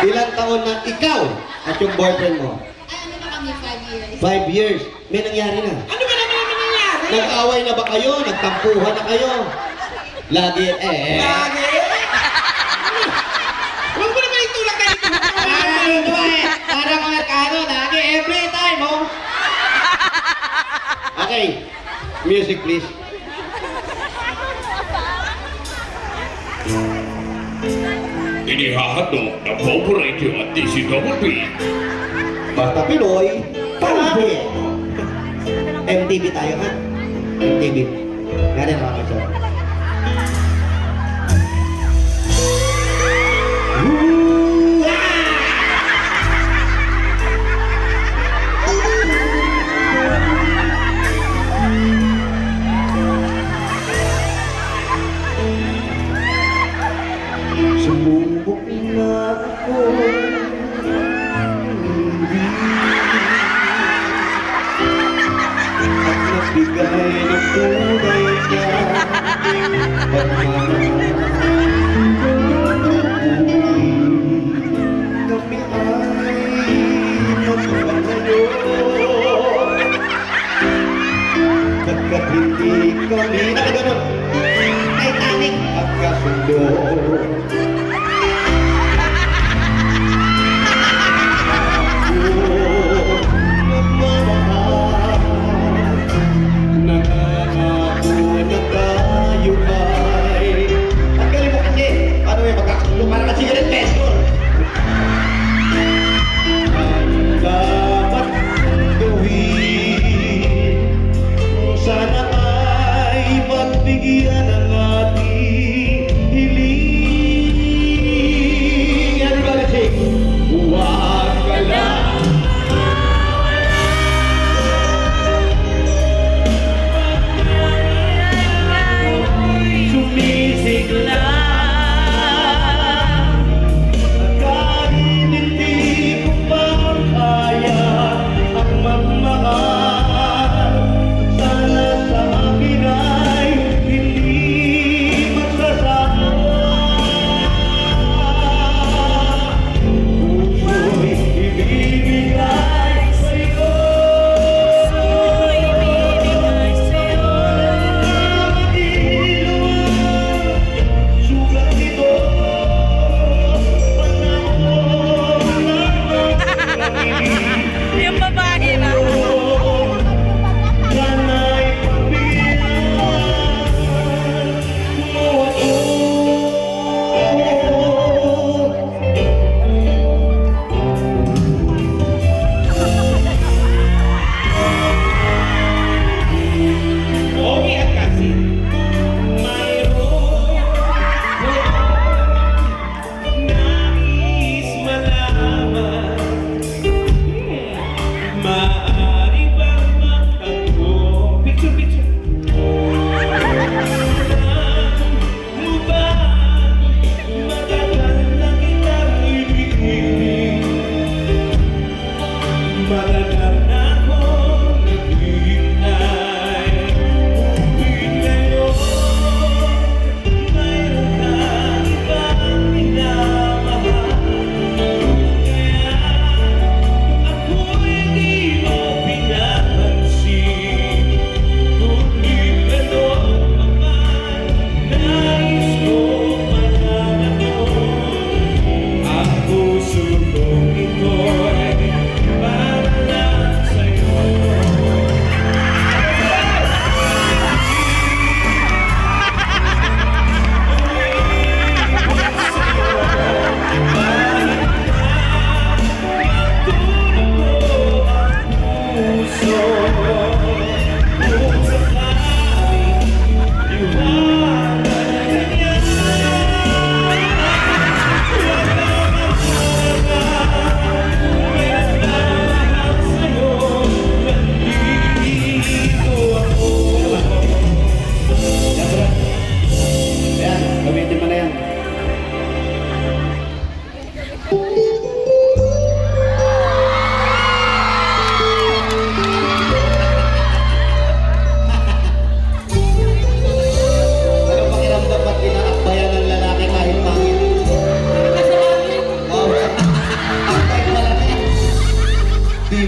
Ilang taon na ikaw at yung boyfriend mo? Ano na kami, 5 years. 5 years. May nangyari na. Ano ba naman nangyari? Nag-away na ba kayo? Nagtampuhan na kayo? Lagi Lagi? Huwag mo naman itulak na ito. Parang Amerikano, lagi, every time, oh. Okay, music please. Inihahatid ng paborito at DCWP. Basta Pinoy, palagi. MTV tayo, ha? MTV. Ganyan mga kasama. Sumubok na ako at nagbigay ng tunay na pagmamahal. Kami ay magpapalayo pagkat hindi kami nakaganon Titanic magkasundo.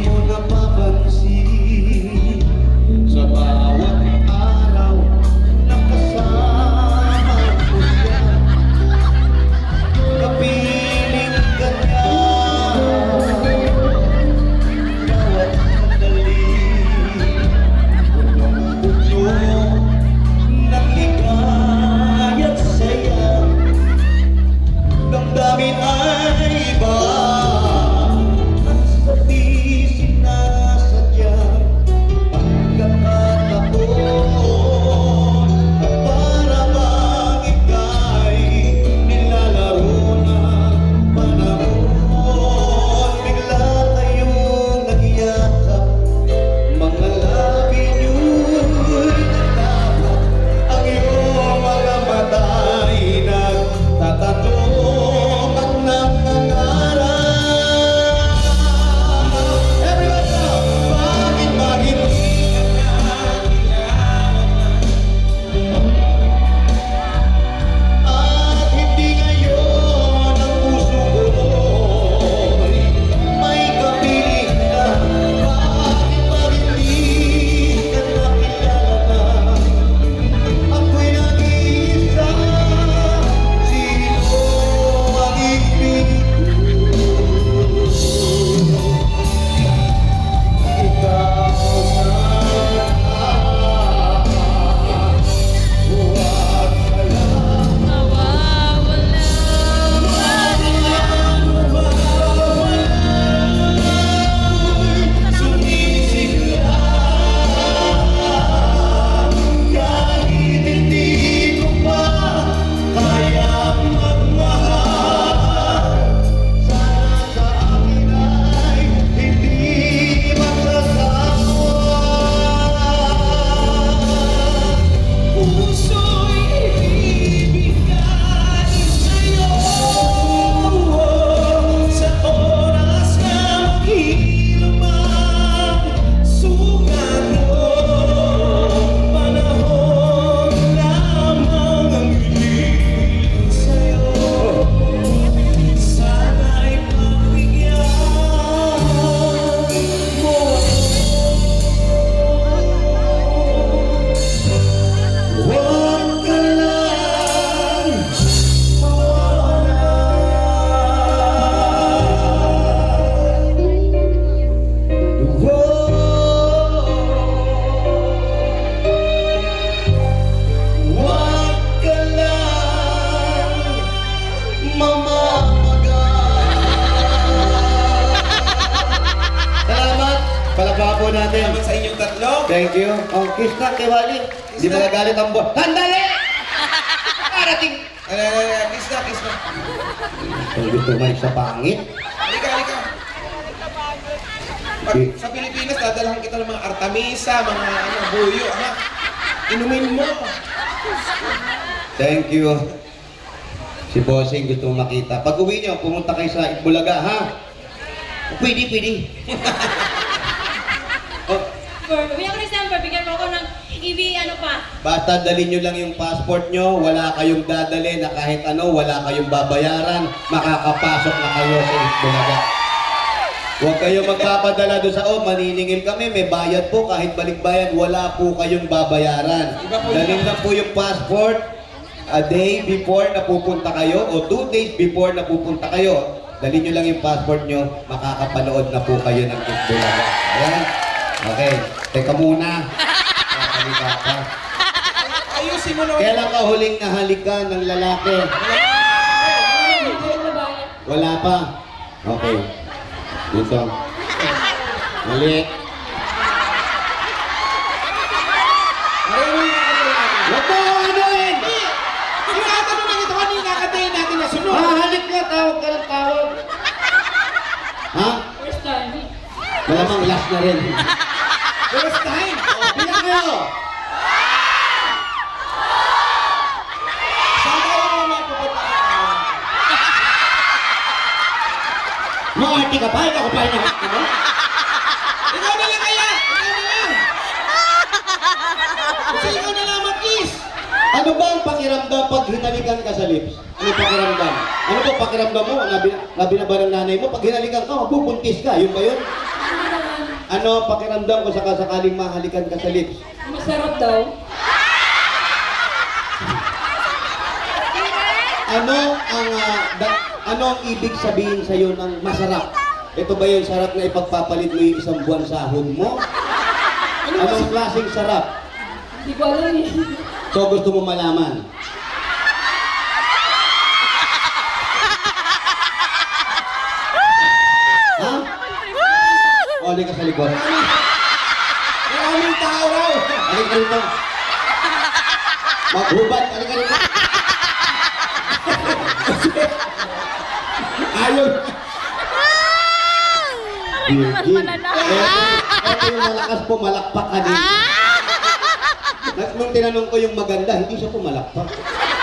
mo napapansin sa bawat araw na kasama ko siya. Kapiling ka niya bawat sandali, puno ng ligaya't saya. Damdamin ay iba at sa di sinasadya. Pagkakataon para bang ika'y nilalaro ng panahon. Bigla kayong nagyakap, mga labi nyo'y nagtapos, ang iyong mga mata'y nagtatatong at nangangarap. Everyone now, bakit ba hindi ka at hindi ngayon ang puso ko'y may kapiling ka? Bakit ba hindi ka nakilala na? Ako'y nag-iisa, sino ang ibig ko? Ikaw sana, huwag ka lang sumisigla. Kahit hindi ko pa kayang magmahal, sana sa akin ay hindi magsasawa. Puso'y ibigay sa'yo sa oras na maghirap ang sugat mo. Panahon lamang ang hiling sa'yo. Sana'y pagbigyan mo ako. Huwag ka lang mawawala. Huwag ka lang mamamagal. Salamat! Palababa po natin. Salamat sa inyong tatlo. Thank you. Oh, kiss na kay Wally. Hindi mo nagalit ang buwan. Sandali! Parating! Kiss na, kiss na. Kung gusto mo sa pangit, Halika, halika. Pag sa Pilipinas, dadalhan kita ng mga artamisa, mga buyo, ha? Inumin mo. thank you. Si Bossing gusto mong makita. Pag uwi niyo, pumunta kayo sa Itbulaga, ha? Pwede, pwede. Oh, Bigyan ko December, bigyan mo ako ng ano pa. basta dalhin nyo lang yung passport nyo, wala kayong dadali na kahit ano, wala kayong babayaran, makakapasok na kayo sa Itbulaga. Huwag kayo magpapadala doon sa, maniningil kami, may bayad po, kahit balikbayan, wala po kayong babayaran. Dalhin lang po yung passport, a day before na pupunta kayo, o 2 days before na pupunta kayo, dalhin nyo lang yung passport nyo, makakapanood na po kayo ng Itbulaga. Ayan? Okay, teka muna. Halika ka. Ayusin mo naman. Kailan ka huling nahalikan ng lalaki? Wala pa. Okay. Dito. Mali. Huwag mo anuin! Tinatanong na ito kanina, katayin natin na sunod. Halik ka, tawag ka ng tawag. Ha? First time. Malamang last na rin. First time. Bilang kayo! Saan tayo mga pupunta? Maarti ka pa, ikaw ko pa yung mo? Ikaw na lang kaya! Ikaw na lang! Kasi ikaw na lang mag-kiss! Ano ba ang pakiramdam pag hinalikan ka sa lips? Ano pakiramdam? Ano ba pakiramdam mo na binabarang nanay mo? Pag hinalikan ka, mabubuntis ka. Yun ba yun? Ano pakiramdam ko sakaling mahalikan ka sa lips? Masarap daw. Ano ang ibig sabihin sa iyo ng masarap? Ito ba yung sarap na ipagpapalit mo yung isang buwan sahod mo? Anong klaseng sarap? Hindi ko alam eh. So gusto mo malaman? Ha? O, halika sa likod. Maraming tao raw. Halika rito. Maghubad, halika rito. Ayun. Virgin. Ito yung malakas pumalakpak ka din. Nung tinanong ko yung maganda, hindi siya pumalakpak.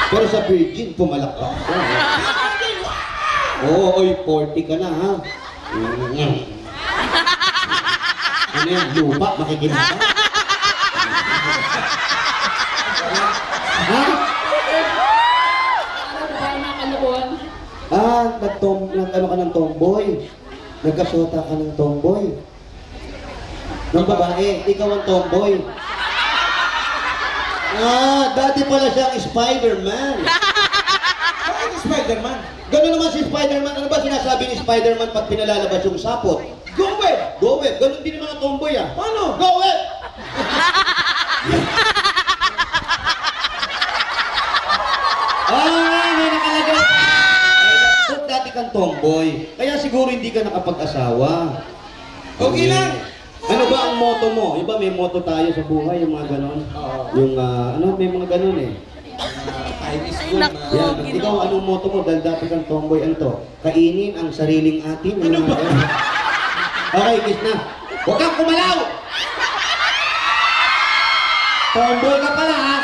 Pero sa virgin, pumalakpak siya. Oo, oy, 40 ka na, ha? Ano yan, lupa, makikinasa? Ha? Ano ba yung nakalukuhan? Nag-ano ka ng tomboy. Nagkasota ka ng tomboy. Ng babae, ikaw ang tomboy. Dati pala siyang Spider-Man. Bakit yung Spider-Man? Gano'n naman si Spider-Man. Ano ba sinasabi ni Spider-Man pag pinalalabas yung sapot? Go web! Go web. Gano'n din yung mga tomboy, ah. Paano? Go web! May nakalagay. Ba't dati kang tomboy? Kaya siguro hindi ka nakapag-asawa. Okay lang. Ano ba ang motto mo? Iba may motto tayo sa buhay, yung mga ganon. Yung may mga ganon eh. Time is good, man. Yan, ikaw anong motto mo dahil dati kang tomboy? Ano to? Kainin ang sariling atin. Ano ba? Okay, kiss na. Huwag kang kumalaw! Tomboy ka pala, ha?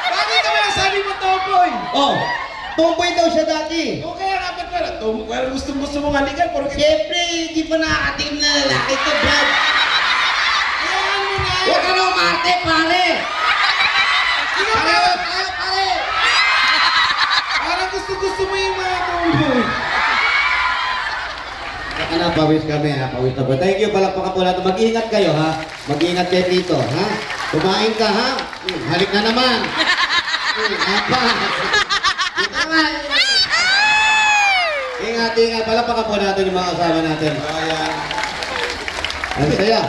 Bakit ka ba nasabi mo, tomboy? Oh, tomboy daw siya dati. O kaya dapat pala, tomboy. Gusto mong halikan, pero Siyempre, hindi pa nakakatingin na lalaki to, Brad. kailangan mo na. Huwag ka na umarte, pare! Pare! Parang gusto mo yung mga tomboy. Ano, pawis kami, ha? Pawis na po. Thank you, palakpakan po natin. Mag-iingat kayo, ha? Mag-iingat kayo dito, ha? Kumain ka, ha? Halik na naman. Apa? Ingat, palakpakan po natin yung mga kasama natin. Ayan. Ang saya.